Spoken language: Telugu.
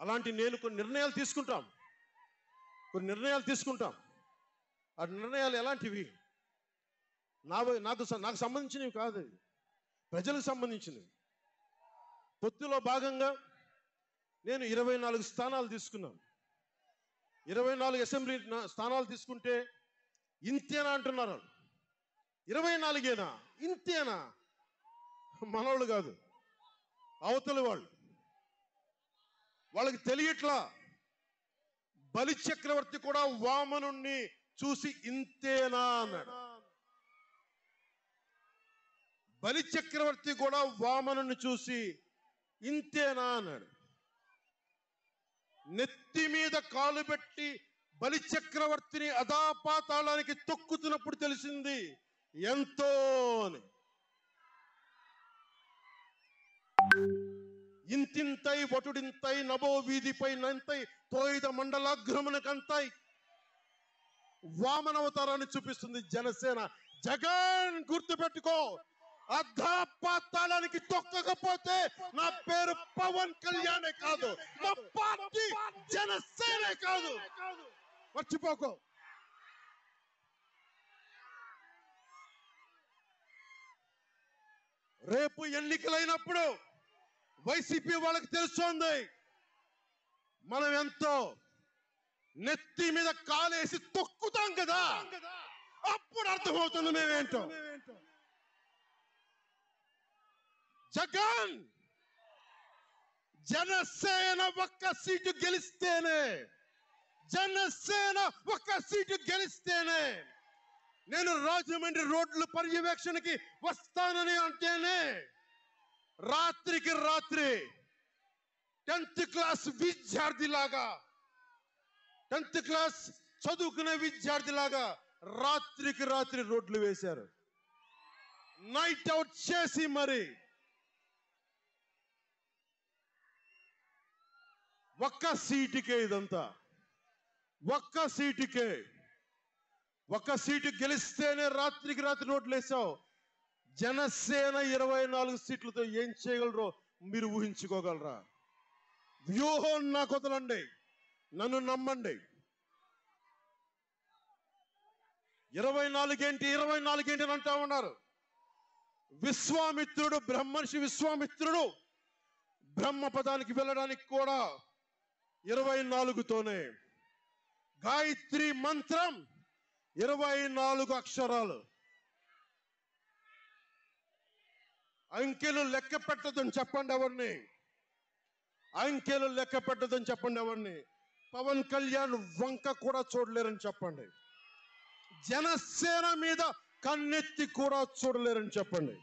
అలాంటి నేను కొన్ని నిర్ణయాలు తీసుకుంటాం. ఆ నిర్ణయాలు ఎలాంటివి? నాకు సంబంధించినవి కాదు, ప్రజలకు సంబంధించినవి. పొత్తులో భాగంగా నేను 24 స్థానాలు తీసుకున్నాను. 24 అసెంబ్లీ స్థానాలు తీసుకుంటే ఇంతేనా అంటున్నారు. 24ఏనా? ఇంతేనా? మనోళ్ళు కాదు, అవతలి వాళ్ళకి తెలియట్లా. బలి చక్రవర్తి కూడా వామనుణ్ణి చూసి ఇంతేనా అన్నాడు. బలి చక్రవర్తి కూడా వామనుణ్ణి చూసి ఇంతేనా అన్నాడు. నెత్తి మీద కాలు పెట్టి బలి చక్రవర్తిని అధాపాతాళానికి తొక్కుతున్నప్పుడు తెలిసింది ఎంతో అని. ఇంతింతై వటుడింతై నభో వీధిపై నంతై తోయిద మండలాగ్రమునకంతై వామనవతారాన్ని చూపిస్తుంది జనసేన. జగన్ గుర్తుపెట్టుకో, అధాపాతాళానికి తొక్కకపోతే నా పేరు పవన్ కళ్యాణే కాదు, నా పార్టీ జనసేనే కాదు, మర్చిపోకో. రేపు ఎన్నికలైనప్పుడు వైసీపీ వాళ్ళకి తెలుస్తోంది మనం ఎంతో. నెత్తి మీద కాలేసి తొక్కుతాం కదా, అప్పుడు అర్థమవుతుంది మేమేంటో. జగన్ జనసేన ఒక్క సీటు గెలిస్తేనే నేను రాజమండ్రి రోడ్ల పర్యవేక్షణకి వస్తానని అంటేనే రాత్రికి రాత్రి 10th క్లాస్ విద్యార్థిలాగా, 10th క్లాస్ చదువుకునే విద్యార్థిలాగా రాత్రికి రాత్రి రోడ్లు వేశారు. నైట్ అవుట్ చేసి మరి ఒక్క సీటుకే ఇదంతా. ఒక్క సీటు గెలిస్తేనే రాత్రికి రాత్రి రోడ్లు వేసావు. జనసేన 24 సీట్లతో ఏం చేయగలరో మీరు ఊహించుకోగలరా? వ్యూహం నాకు వదలండి, నన్ను నమ్మండి. 24 ఏంటి అని అంటా ఉన్నారు. బ్రహ్మర్షి విశ్వామిత్రుడు బ్రహ్మపదానికి వెళ్ళడానికి కూడా 24తోనే. గాయత్రి మంత్రం 24 అక్షరాలు. అంకెలు లెక్క పెట్టదని చెప్పండి ఎవరిని. పవన్ కళ్యాణ్ వంక కూడా చూడలేరని చెప్పండి. జనసేన మీద కన్నెత్తి కూడా చూడలేరని చెప్పండి.